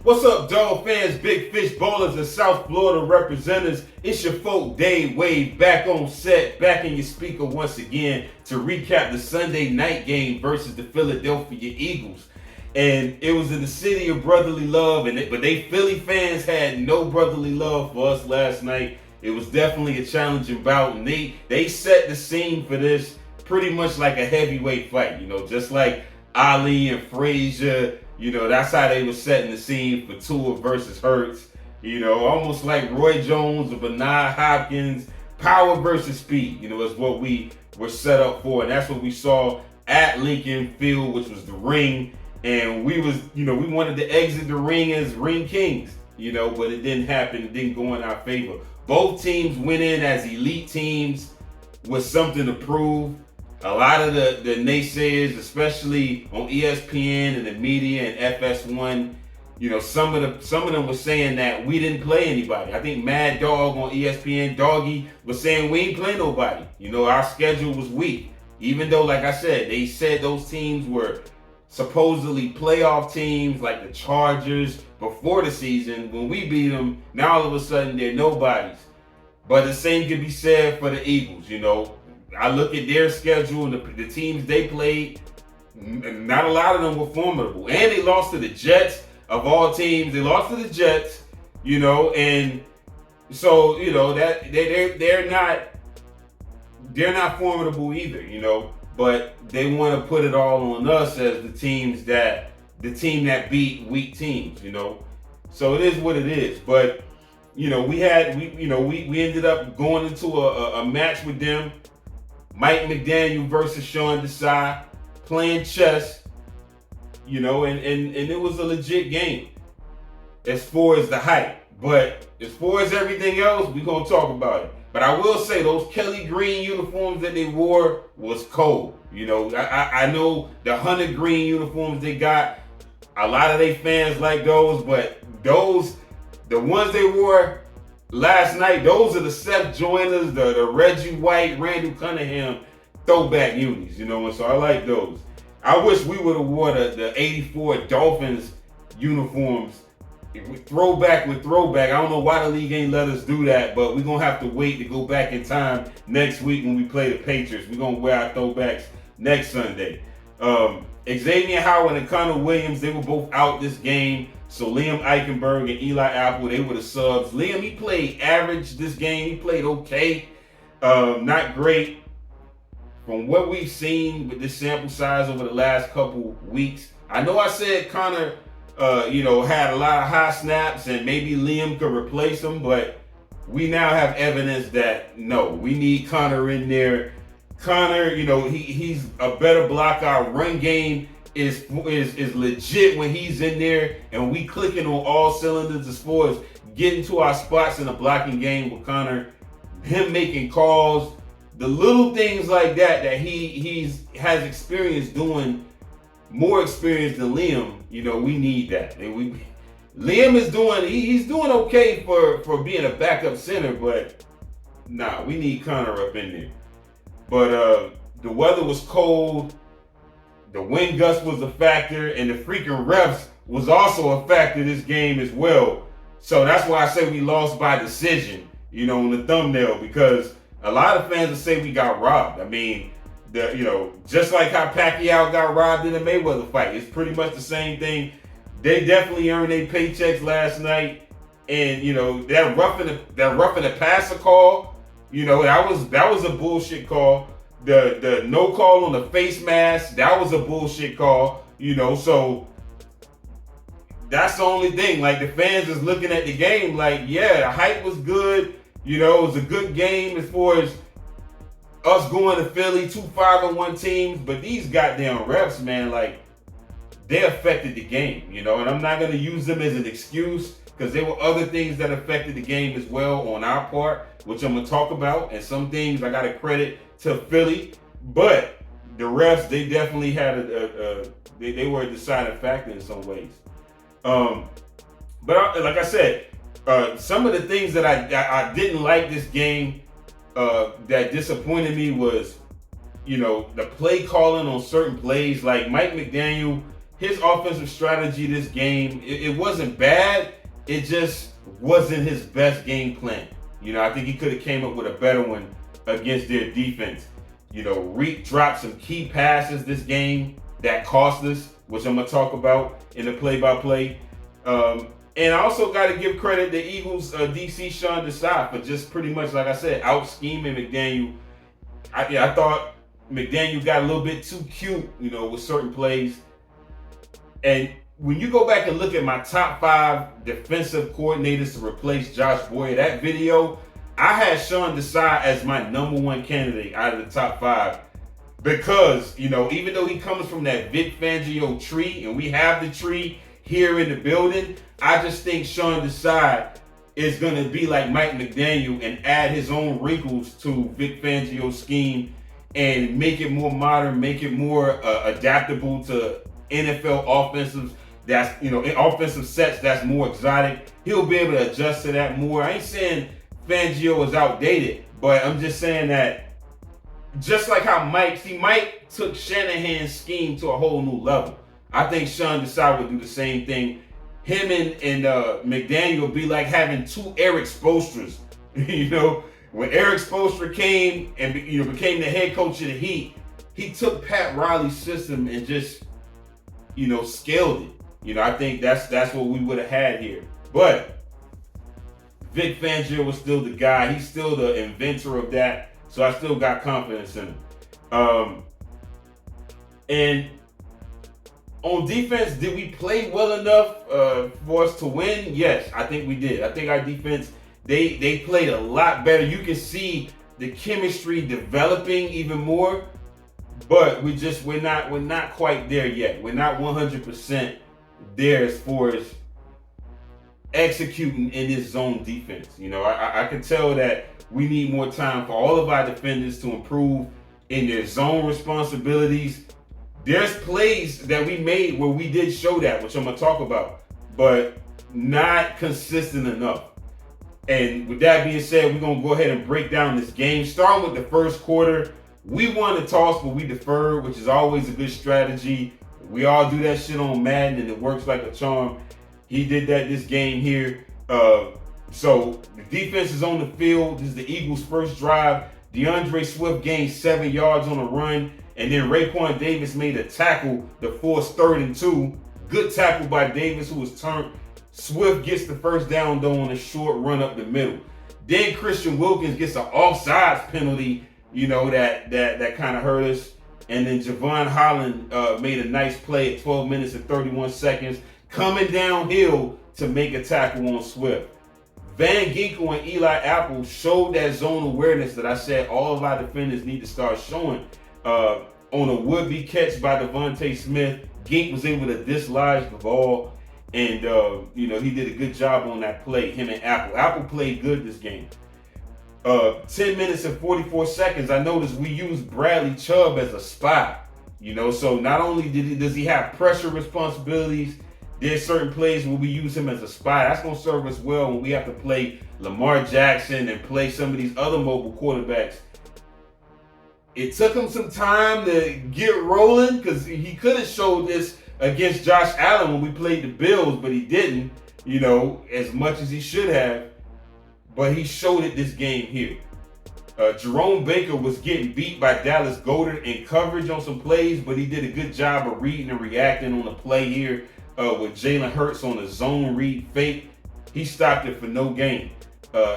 What's up, dog fans, big fish ballers, and South Florida representatives? It's your folk Dave Wade back on set, back in your speaker once again to recap the Sunday night game versus the Philadelphia Eagles. And it was in the city of brotherly love, but they Philly fans had no brotherly love for us last night. It was definitely a challenging bout, and they set the scene for this pretty much like a heavyweight fight, just like Ali and Frazier. That's how they were setting the scene for Tua versus Hurts. Almost like Roy Jones or Bernard Hopkins. Power versus speed, is what we were set up for. And that's what we saw at Lincoln Field, which was the ring. And we wanted to exit the ring as ring kings, but it didn't happen. It didn't go in our favor. Both teams went in as elite teams with something to prove. A lot of the naysayers, especially on ESPN and the media and FS1, some of them were saying that we didn't play anybody. I think Mad Dog on ESPN, Doggy, was saying we ain't play nobody. Our schedule was weak. Even though, like I said, they said those teams were supposedly playoff teams like the Chargers before the season. When we beat them, now all of a sudden they're nobodies. But the same could be said for the Eagles, I look at their schedule and the teams they played, not a lot of them were formidable. And they lost to the Jets, of all teams. They lost to the Jets, and so, that they're not formidable either, but they want to put it all on us as the team that beat weak teams, So it is what it is. But, we ended up going into a match with them. Mike McDaniel versus Sean Desai, playing chess, and it was a legit game as far as the hype. But as far as everything else, we're going to talk about it. But I will say those Kelly Green uniforms that they wore was cold. I know the Hunter Green uniforms they got, a lot of they fans like those, but the ones they wore last night, those are the Seth Joyners, the Reggie White, Randall Cunningham throwback unis, and so I like those. I wish we would have wore the 84 Dolphins uniforms, throwback with throwback. I don't know why the league ain't let us do that, but we're going to have to wait to go back in time next week when we play the Patriots. We're going to wear our throwbacks next Sunday. Xavier Howard and Connor Williams, they were both out this game. So Liam Eichenberg and Eli Apple, they were the subs. Liam, he played average this game. He played okay. Not great. From what we've seen with this sample size over the last couple weeks, I know I said Connor, had a lot of high snaps and maybe Liam could replace him, but we now have evidence that no, we need Connor in there. Connor, he's a better blocker. Our run game is legit when he's in there, and we clicking on all cylinders as far as getting to our spots in the blocking game with Connor, him making calls, the little things like that he has experience doing, more experience than Liam. We need that. And Liam is he's doing okay for being a backup center, but we need Connor up in there. But the weather was cold. The wind gust was a factor, and the freaking refs was also a factor this game as well. So that's why I say we lost by decision, on the thumbnail, because a lot of fans will say we got robbed. I mean, just like how Pacquiao got robbed in the Mayweather fight, it's pretty much the same thing. They definitely earned their paychecks last night, and that roughing the passer call, that was a bullshit call. The no call on the face mask, that was a bullshit call, so that's the only thing. Like, the fans is looking at the game like, yeah, the hype was good, it was a good game as far as us going to Philly, 2 5-1 teams, but these goddamn refs, man, like, they affected the game, and I'm not going to use them as an excuse, because there were other things that affected the game as well on our part, which I'm going to talk about, and some things I got to credit to Philly, but the refs, they definitely had they were a deciding factor in some ways. But like I said, some of the things that I didn't like this game, that disappointed me was, the play calling on certain plays. Like Mike McDaniel, his offensive strategy this game, it wasn't bad. It just wasn't his best game plan. I think he could have came up with a better one against their defense. Reek dropped some key passes this game that cost us, which I'm going to talk about in the play-by-play. And I also got to give credit to Eagles DC Sean Desai for just pretty much, like I said, out-scheming McDaniel. I thought McDaniel got a little bit too cute, with certain plays. And when you go back and look at my top 5 defensive coordinators to replace Josh Boyer, that video, I had Sean Desai as my number 1 candidate out of the top 5 because, even though he comes from that Vic Fangio tree, and we have the tree here in the building, I just think Sean Desai is going to be like Mike McDaniel and add his own wrinkles to Vic Fangio's scheme and make it more modern, make it more adaptable to NFL offensive sets that's more exotic. He'll be able to adjust to that more. I ain't saying Fangio is outdated, but I'm just saying that just like how Mike took Shanahan's scheme to a whole new level. I think Sean Desai would do the same thing. Him and McDaniel would be like having 2 Eric Spoelstras. When Eric Spoelstra came and became the head coach of the Heat, he took Pat Riley's system and just scaled it. I think that's what we would have had here. But Vic Fangio was still the guy. He's still the inventor of that. So I still got confidence in him. And on defense, did we play well enough for us to win? Yes, I think we did. I think our defense, they played a lot better. You can see the chemistry developing even more. But we're not quite there yet. We're not 100% there as far as executing in this zone defense. I can tell that we need more time for all of our defenders to improve in their zone responsibilities. There's plays that we made where we did show that, which I'm going to talk about, but not consistent enough. And with that being said, we're going to go ahead and break down this game. Starting with the first quarter, we won the toss, but we deferred, which is always a good strategy. We all do that shit on Madden, and it works like a charm. He did that this game here. So the defense is on the field. This is the Eagles' first drive. DeAndre Swift gained 7 yards on a run, and then Raekwon Davis made a tackle to force 3rd and 2. Good tackle by Davis, who was turned. Swift gets the first down, though, on a short run up the middle. Then Christian Wilkins gets an offsides penalty, that kind of hurt us. And then Javon Holland made a nice play at 12 minutes and 31 seconds, coming downhill to make a tackle on Swift. Van Ginkel and Eli Apple showed that zone awareness that I said all of our defenders need to start showing. On a would-be catch by Devontae Smith, Gink was able to dislodge the ball, and he did a good job on that play, him and Apple. Apple played good this game. 10 minutes and 44 seconds, I noticed we used Bradley Chubb as a spy. So not only does he have pressure responsibilities, there's certain plays where we use him as a spy. That's going to serve us well when we have to play Lamar Jackson and play some of these other mobile quarterbacks. It took him some time to get rolling because he could have showed this against Josh Allen when we played the Bills, but he didn't, as much as he should have. But he showed it this game here. Jerome Baker was getting beat by Dallas Goedert in coverage on some plays, but he did a good job of reading and reacting on the play here with Jalen Hurts on a zone read fake. He stopped it for no gain.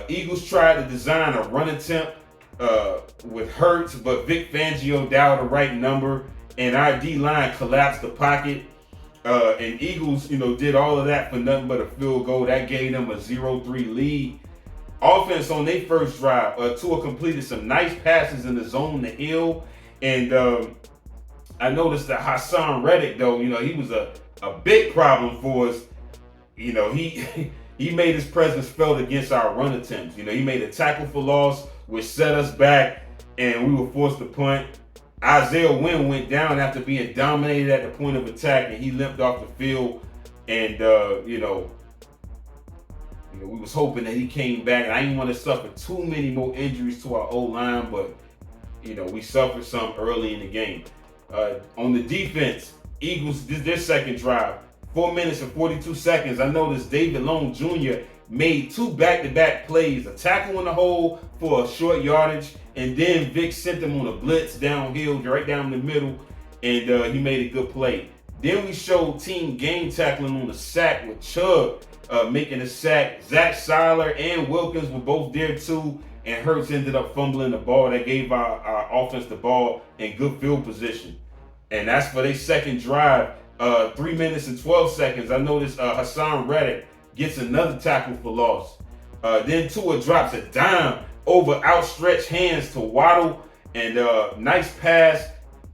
Eagles tried to design a run attempt with Hurts, but Vic Fangio dialed the right number, and our D-line collapsed the pocket. And Eagles, did all of that for nothing but a field goal. That gave them a 0-3 lead. Offense on their first drive, Tua completed some nice passes in the zone to Hill, and I noticed that Hassan Reddick, though, he was a big problem for us. He made his presence felt against our run attempts. He made a tackle for loss, which set us back, and we were forced to punt. Isaiah Wynn went down after being dominated at the point of attack, and he limped off the field. And we was hoping that he came back. And I didn't want to suffer too many more injuries to our O-line, but we suffered some early in the game. On the defense, Eagles did their second drive. 4 minutes and 42 seconds. I noticed David Long Jr. made 2 back-to-back plays, a tackle in the hole for a short yardage, and then Vic sent him on a blitz downhill, right down the middle, and he made a good play. Then we showed team game tackling on the sack with Chubb making a sack. Zach Seiler and Wilkins were both there too, and Hurts ended up fumbling the ball. That gave our offense the ball in good field position. And that's for their second drive. 3 minutes and 12 seconds. I noticed Hassan Reddick gets another tackle for loss. Then Tua drops a dime over outstretched hands to Waddle, and nice pass.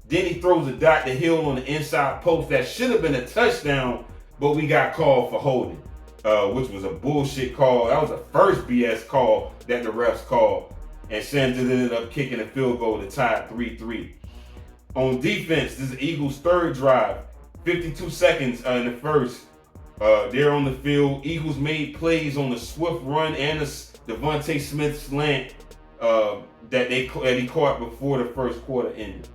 Then he throws a dot to Hill on the inside post. That should have been a touchdown, but we got called for holding, which was a bullshit call. That was the first BS call that the refs called. And Sanders ended up kicking a field goal to tie it 3-3. On defense, this is Eagles' third drive. 52 seconds in the first. They're on the field. Eagles made plays on the swift run and the Devontae Smith slant that he caught before the first quarter ended.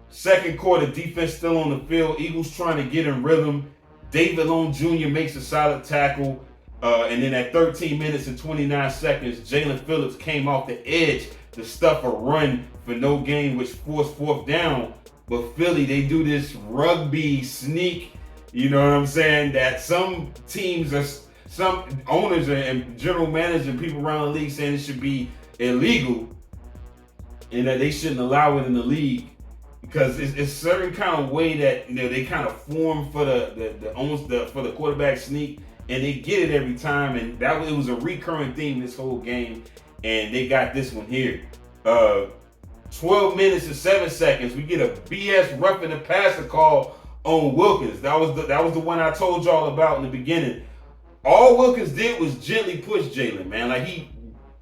Second quarter, defense still on the field. Eagles trying to get in rhythm. David Long Jr. makes a solid tackle. And then at 13 minutes and 29 seconds, Jalen Phillips came off the edge to stuff a run for no gain, which forced fourth down. But Philly, they do this rugby sneak, you know what I'm saying, that some teams, some owners and general managers and people around the league saying it should be illegal and that they shouldn't allow it in the league. Because it's certain kind of way that they kind of form for the quarterback sneak, and they get it every time, and it was a recurring theme this whole game, and they got this one here. 12 minutes and 7 seconds, we get a BS roughing the passer call on Wilkins. That was the one I told y'all about in the beginning. All Wilkins did was gently push Jalen, man. Like, he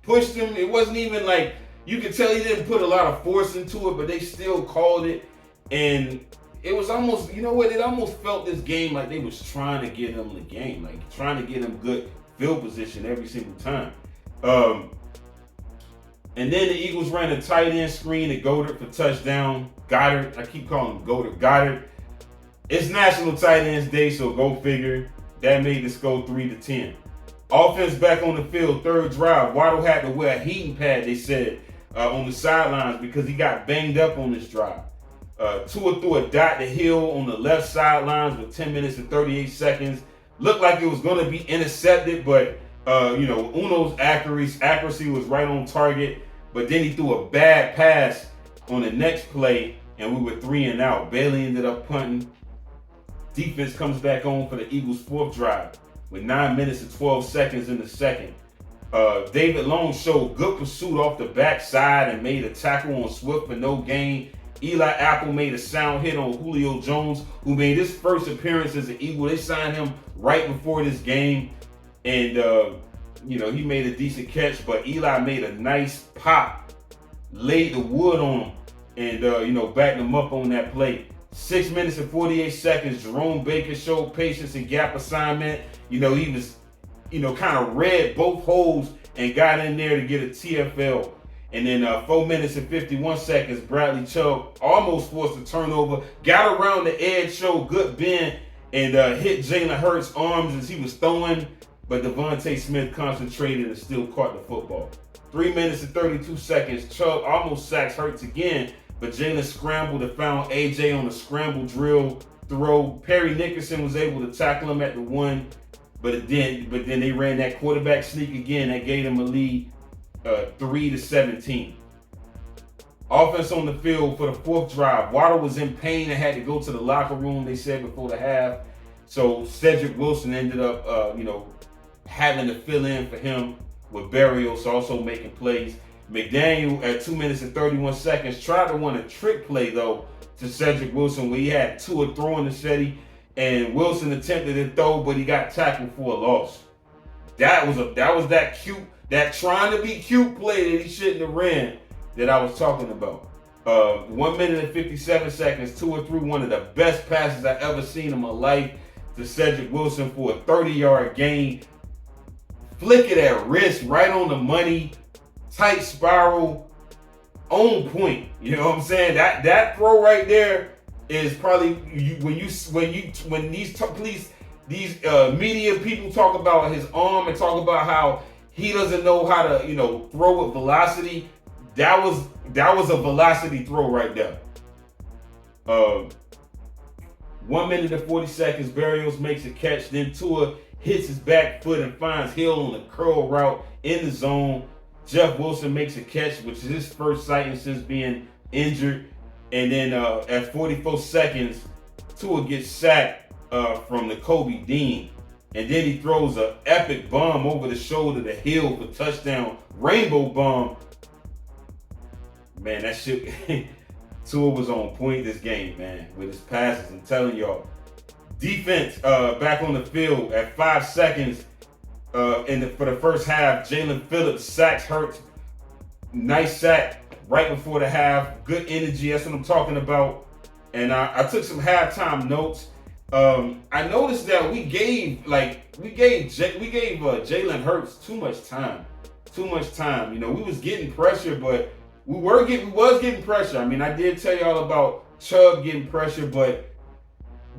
pushed him. It wasn't even like, you could tell he didn't put a lot of force into it, but they still called it. And it was almost, you know what, it almost felt this game like they was trying to get him the game, like trying to get him good field position every single time. And then the Eagles ran a tight end screen to Goddard for touchdown. Goddard, I keep calling him Goddard. It's National Tight Ends Day, so go figure. That made the score 3-10. Offense back on the field, third drive. Waddle had to wear a heating pad, they said, on the sidelines because he got banged up on this drive. Tua threw a dot to Hill on the left sidelines with 10 minutes and 38 seconds. Looked like it was going to be intercepted, but Uno's accuracy was right on target. But then he threw a bad pass on the next play, and we were 3 and out. Bailey ended up punting. Defense comes back on for the Eagles' fourth drive with 9 minutes and 12 seconds in the second. David Long showed good pursuit off the backside and made a tackle on Swift for no gain. Eli Apple made a sound hit on Julio Jones, who made his first appearance as an Eagle. They signed him right before this game, and he made a decent catch, but Eli made a nice pop, laid the wood on him, and backed him up on that play. 6 minutes and 48 seconds, Jerome Baker showed patience and gap assignment. He was, kind of read both holes and got in there to get a TFL. And then 4 minutes and 51 seconds, Bradley Chubb almost forced a turnover, got around the edge, showed good bend, and hit Jalen Hurts' arms as he was throwing, but Devontae Smith concentrated and still caught the football. 3 minutes and 32 seconds, Chubb almost sacks Hurts again, but Jalen scrambled and found AJ on a scramble drill throw. Perry Nickerson was able to tackle him at the 1, but then they ran that quarterback sneak again that gave them a lead, 3-17. Offense on the field for the fourth drive. Waddle was in pain and had to go to the locker room, they said, before the half. So Cedric Wilson ended up, having to fill in for him with Berrios also making plays. McDaniel at 2 minutes and 31 seconds tried to run a trick play though to Cedric Wilson where he had Tua throwing the steady, and Wilson attempted to throw, but he got tackled for a loss. That was that cute, that trying to be cute play that he shouldn't have ran that I was talking about. 1 minute and 57 seconds, Tua threw one of the best passes I ever seen in my life to Cedric Wilson for a 30-yard gain. Flick it at wrist, right on the money, tight spiral, on point. You know what I'm saying? That throw right there is probably these media people talk about his arm and talk about how he doesn't know how to throw with velocity. That was a velocity throw right there. 1 minute and 40 seconds. Berrios makes a catch. Then Tua hits his back foot and finds Hill on a curl route in the zone. Jeff Wilson makes a catch, which is his first sighting since being injured. And then at 44 seconds, Tua gets sacked from the Kobe Dean. And then he throws an epic bomb over the shoulder to Hill for touchdown. Rainbow bomb. Man, that shit. Tua was on point this game, man, with his passes. I'm telling y'all. Defense back on the field at 5 seconds for the first half. Jalen Phillips sacks Hurts. Nice sack right before the half. Good energy. That's what I'm talking about. And I took some halftime notes. I noticed that we gave Jalen Hurts too much time. We was getting pressure, but we was getting pressure. I mean, I did tell y'all about Chubb getting pressure, but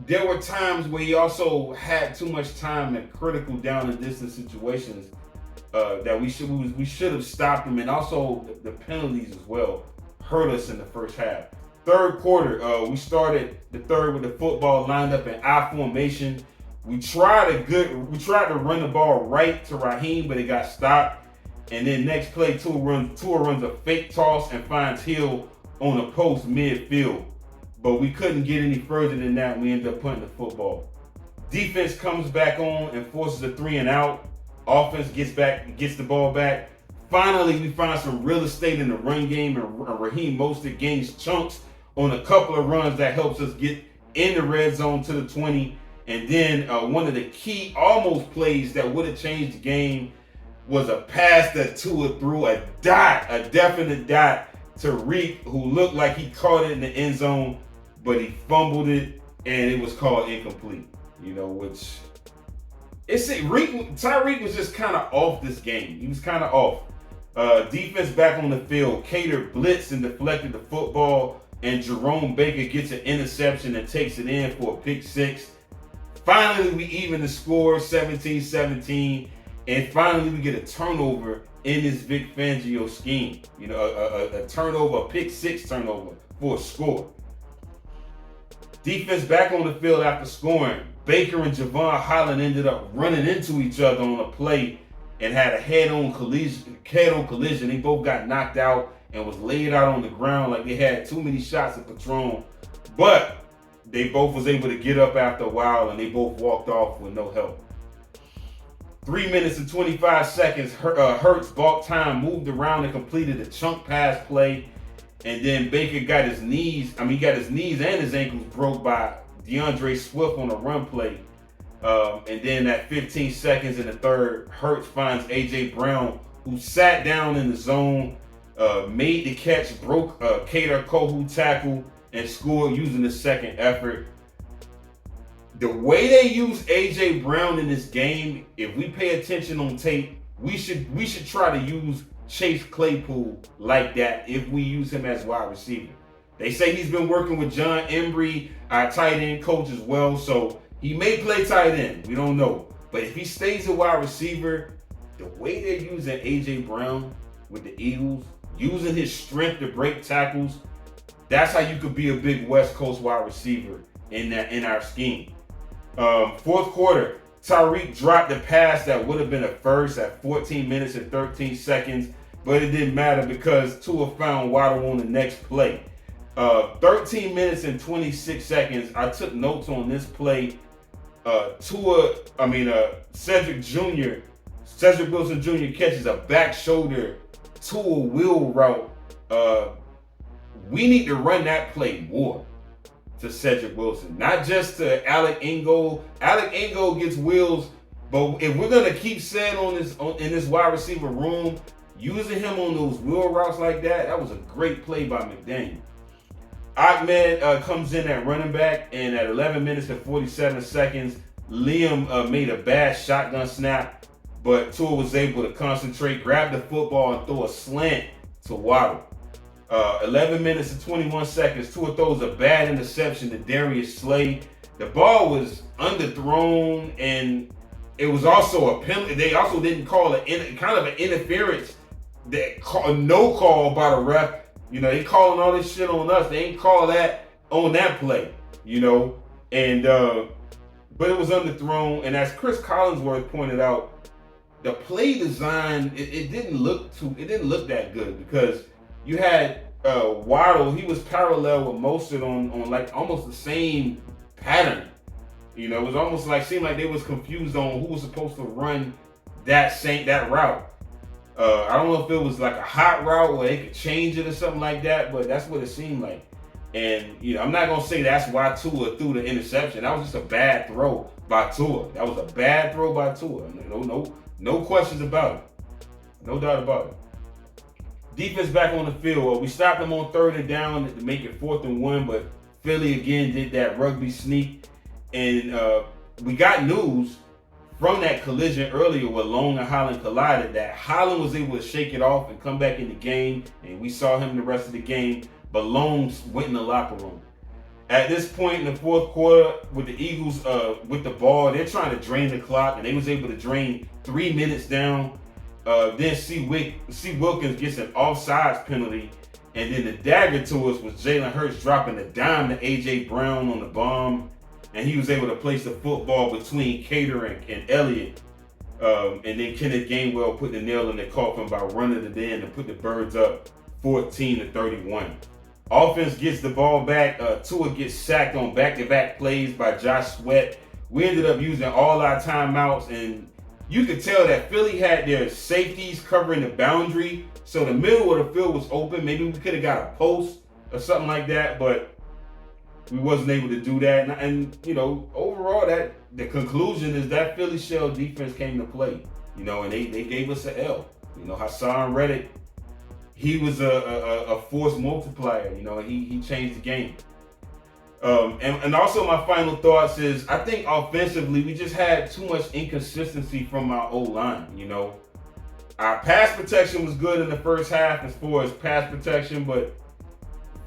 there were times where he also had too much time in critical down and distance situations that we should have stopped him, and also the penalties as well hurt us in the first half. Third quarter, we started the third with the football lined up in I formation. We tried to run the ball right to Raheem, but it got stopped. And then next play, Tua runs a fake toss and finds Hill on a post midfield. But we couldn't get any further than that. We ended up punting the football. Defense comes back on and forces a 3 and out. Offense gets the ball back. Finally, we find some real estate in the run game, and Raheem Mostert gains chunks on a couple of runs that helps us get in the red zone to the 20. And then one of the key almost plays that would have changed the game was a pass that Tua threw a definite dot to Reek, who looked like he caught it in the end zone, but he fumbled it and it was called incomplete. Which Tyreek was just kind of off this game. He was kind of off. Defense back on the field. Cater blitzed and deflected the football, and Jerome Baker gets an interception and takes it in for a pick six. Finally, we even the score, 17-17. And finally, we get a turnover in this Vic Fangio scheme. A turnover, a pick six turnover for a score. Defense back on the field after scoring. Baker and Javon Holland ended up running into each other on a play and had a head-on collision. They both got knocked out and was laid out on the ground like they had too many shots of Patron. But they both was able to get up after a while, and they both walked off with no help. 3 minutes and 25 seconds, Hurts balked time, moved around and completed a chunk pass play. And then Baker got his knees and his ankles broke by DeAndre Swift on a run play. And then at 15 seconds in the third, Hurts finds A.J. Brown, who sat down in the zone, made the catch, broke Kader Kohou tackle, and scored using the second effort. The way they use A.J. Brown in this game, if we pay attention on tape, we should try to use Chase Claypool like that if we use him as wide receiver. They say he's been working with John Embry, our tight end coach as well, so he may play tight end. We don't know. But if he stays a wide receiver, the way they're using A.J. Brown with the Eagles, using his strength to break tackles, that's how you could be a big West Coast wide receiver in our scheme. Fourth quarter, Tyreek dropped the pass that would have been a first at 14 minutes and 13 seconds, but it didn't matter because Tua found Waddle on the next play. 13 minutes and 26 seconds. I took notes on this play. Cedric Wilson Jr. catches a back shoulder Tua wheel route. We need to run that play more to Cedric Wilson, not just to Alec Ingold. Alec Ingold gets wheels, but if we're gonna keep Ced in this wide receiver room, using him on those wheel routes like that was a great play by McDaniel. Ahmed comes in at running back, and at 11 minutes and 47 seconds, Liam made a bad shotgun snap, but Tua was able to concentrate, grab the football, and throw a slant to Waddle. 11 minutes and 21 seconds. Tua throws a bad interception to Darius Slay. The ball was underthrown, and it was also a penalty. They also didn't call kind of an interference, no call by the ref. They calling all this shit on us. They ain't call that on that play. And but it was underthrown. And as Chris Collinsworth pointed out, the play design it didn't look that good, because you had Waddle. He was parallel with Mostert on like almost the same pattern. It was almost seemed like they was confused on who was supposed to run that route. I don't know if it was like a hot route where they could change it or something like that, but that's what it seemed like. And I'm not gonna say that's why Tua threw the interception. That was just a bad throw by Tua. That was a bad throw by Tua. No questions about it. No doubt about it. Defense back on the field. We stopped them on 3rd and down to make it 4th and 1, but Philly again did that rugby sneak. And we got news from that collision earlier where Long and Holland collided that Holland was able to shake it off and come back in the game, and we saw him the rest of the game, but Long went in the locker room. At this point in the 4th quarter, with the Eagles with the ball, they're trying to drain the clock, and they was able to drain 3 minutes down. Then C. Wilkins gets an offsides penalty, and then the dagger to us was Jalen Hurts dropping a dime to A.J. Brown on the bomb, and he was able to place the football between Cater and Elliott. And then Kenneth Gainwell put the nail in the coffin by running it in and put the Birds up 14-31. Offense gets the ball back. Tua gets sacked on back-to-back plays by Josh Sweat. We ended up using all our timeouts, and you could tell that Philly had their safeties covering the boundary, so the middle of the field was open. Maybe we could have got a post or something like that, but we wasn't able to do that. And overall, that the conclusion is that Philly shell defense came to play. And they gave us an L. Hassan Reddick, he was a force multiplier. He changed the game. And also my final thoughts is, I think offensively we just had too much inconsistency from our O-line. Our pass protection was good in the first half as far as pass protection, but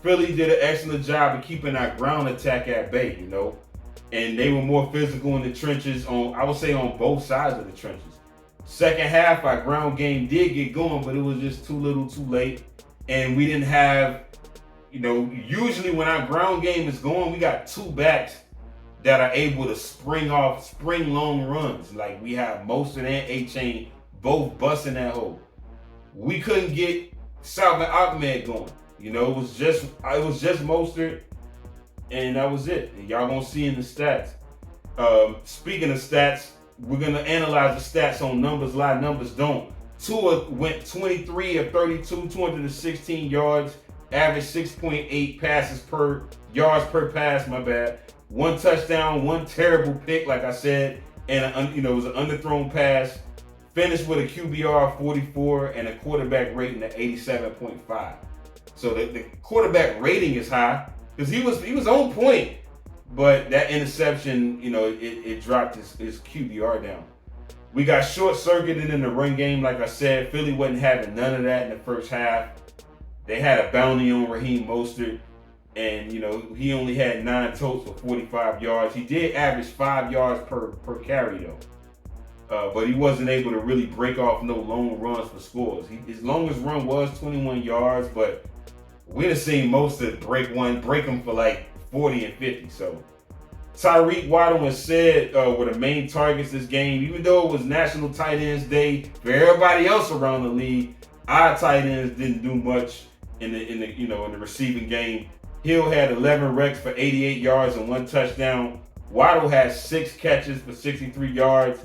Philly did an excellent job of keeping our ground attack at bay, and they were more physical in the trenches I would say on both sides of the trenches. Second half, our ground game did get going, but it was just too little too late. And we didn't have, usually when our ground game is going, we got 2 backs that are able to spring long runs. Like we have Mostert and A-Chain both busting that hole. We couldn't get Salvon Ahmed going. It was just Mostert, and that was it. And y'all gonna see in the stats. Speaking of stats, we're gonna analyze the stats on numbers. A lot of numbers don't. Tua went 23 of 32, 216 yards, average 6.8 yards per pass. My bad. 1 touchdown, 1 terrible pick, like I said, and it was an underthrown pass. Finished with a QBR of 44 and a quarterback rating of 87.5. So the quarterback rating is high because he was on point, but that interception, it dropped his QBR down. We got short-circuited in the run game, like I said. Philly wasn't having none of that in the first half. They had a bounty on Raheem Mostert, and he only had 9 totes for 45 yards. He did average 5 yards per carry though, but he wasn't able to really break off no long runs for scores. His longest run was 21 yards, but we'd have seen Mostert break them for like 40 and 50. So Tyreek Waddle and said were the main targets this game. Even though it was National Tight Ends Day for everybody else around the league, our tight ends didn't do much in the receiving game. Hill had 11 recs for 88 yards and 1 touchdown. Waddle had 6 catches for 63 yards.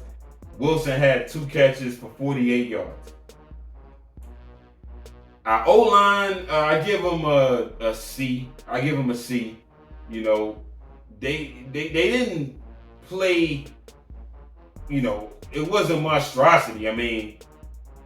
Wilson had 2 catches for 48 yards. Our O-line, I give them a C. I give them a C. They didn't play, it wasn't monstrosity. I mean,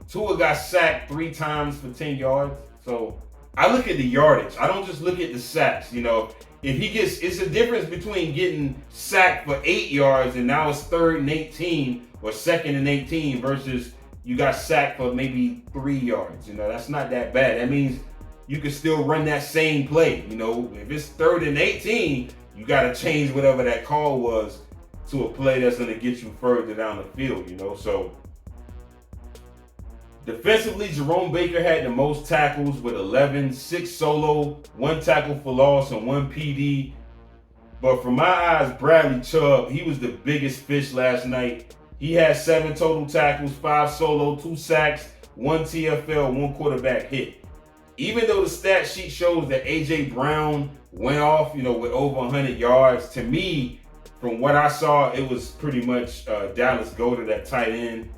Tua got sacked 3 times for 10 yards. So I look at the yardage. I don't just look at the sacks. It's a difference between getting sacked for 8 yards and now it's 3rd and 18 or 2nd and 18 versus you got sacked for maybe 3 yards. That's not that bad. That means you can still run that same play. You know, if it's 3rd and 18, you got to change whatever that call was to a play that's going to get you further down the field, you know. So defensively, Jerome Baker had the most tackles with 11, 6 solo, 1 tackle for loss, and 1 PD. But from my eyes, Bradley Chubb, he was the biggest fish last night. He had 7 total tackles, 5 solo, 2 sacks, 1 TFL, 1 quarterback hit. Even though the stat sheet shows that A.J. Brown went off, you know, with over 100 yards, to me, from what I saw, it was pretty much Dallas Goedert at tight end.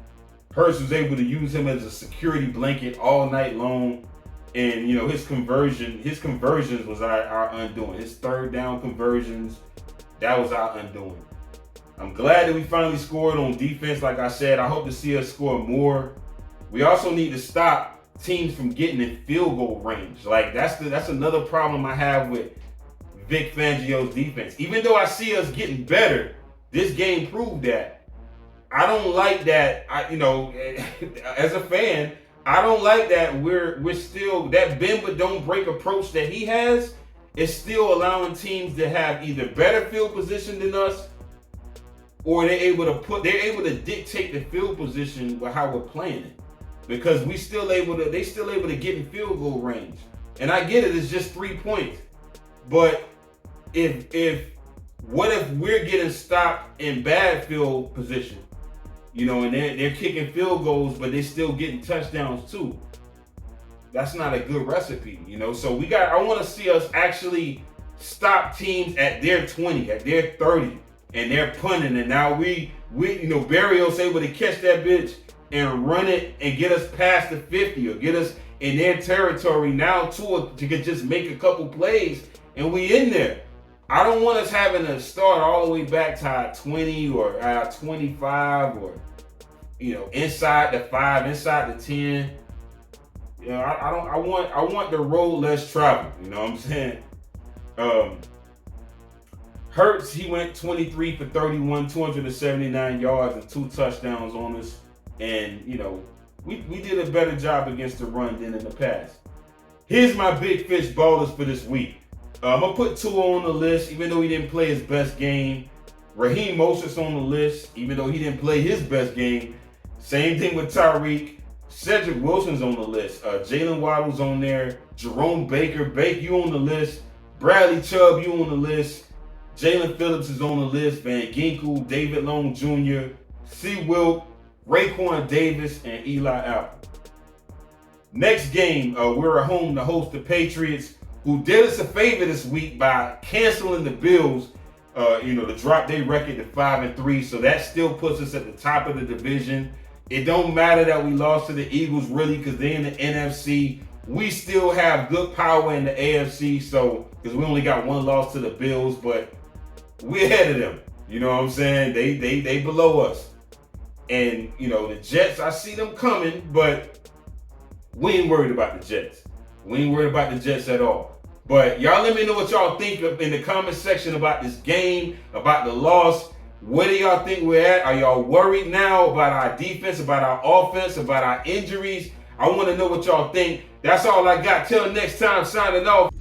Hurts was able to use him as a security blanket all night long. And, you know, his conversions was our undoing. His 3rd down conversions, that was our undoing. I'm glad that we finally scored on defense. Like I said, I hope to see us score more. We also need to stop teams from getting in field goal range. Like, that's another problem I have with Vic Fangio's defense. Even though I see us getting better, this game proved that. I don't like that. As a fan, I don't like that we're still, that bend but don't break approach that he has is still allowing teams to have either better field position than us, or they're able to dictate the field position with how we're playing it. Because they still able to get in field goal range. And I get it, it's just 3 points. But what if we're getting stopped in bad field position? You know, and they're kicking field goals, but they're still getting touchdowns too. That's not a good recipe, you know. So I want to see us actually stop teams at their 20, at their 30, and they're punting. And now Barrios able to catch that bitch and run it and get us past the 50 or get us in their territory now to just make a couple plays and we in there. I don't want us having to start all the way back to our 20 or our 25 or, you know, inside the 5, inside the 10. You know, I want the road less traveled. You know what I'm saying? Hurts, he went 23 for 31, 279 yards and 2 touchdowns on us. And, you know, we did a better job against the run than in the past. Here's my big fish ballers for this week. I'm going to put Tua on the list, even though he didn't play his best game. Raheem Mostert's on the list, even though he didn't play his best game. Same thing with Tyreek. Cedric Wilson's on the list. Jalen Waddle's on there. Jerome Baker. You on the list. Bradley Chubb, you on the list. Jalen Phillips is on the list. Van Ginkel, David Long Jr., C. Wilt, Raekwon Davis, and Eli Apple. Next game, we're at home to host the Patriots, who did us a favor this week by canceling the Bills, to drop their record to 5-3. So that still puts us at the top of the division. It don't matter that we lost to the Eagles, really, because they're in the NFC. We still have good power in the AFC, so because we only got 1 loss to the Bills, but we're ahead of them. You know what I'm saying? They below us. And, you know, the Jets, I see them coming, but we ain't worried about the Jets. We ain't worried about the Jets at all. But y'all let me know what y'all think in the comment section about this game, about the loss. Where do y'all think we're at? Are y'all worried now about our defense, about our offense, about our injuries? I want to know what y'all think. That's all I got. Till next time, signing off.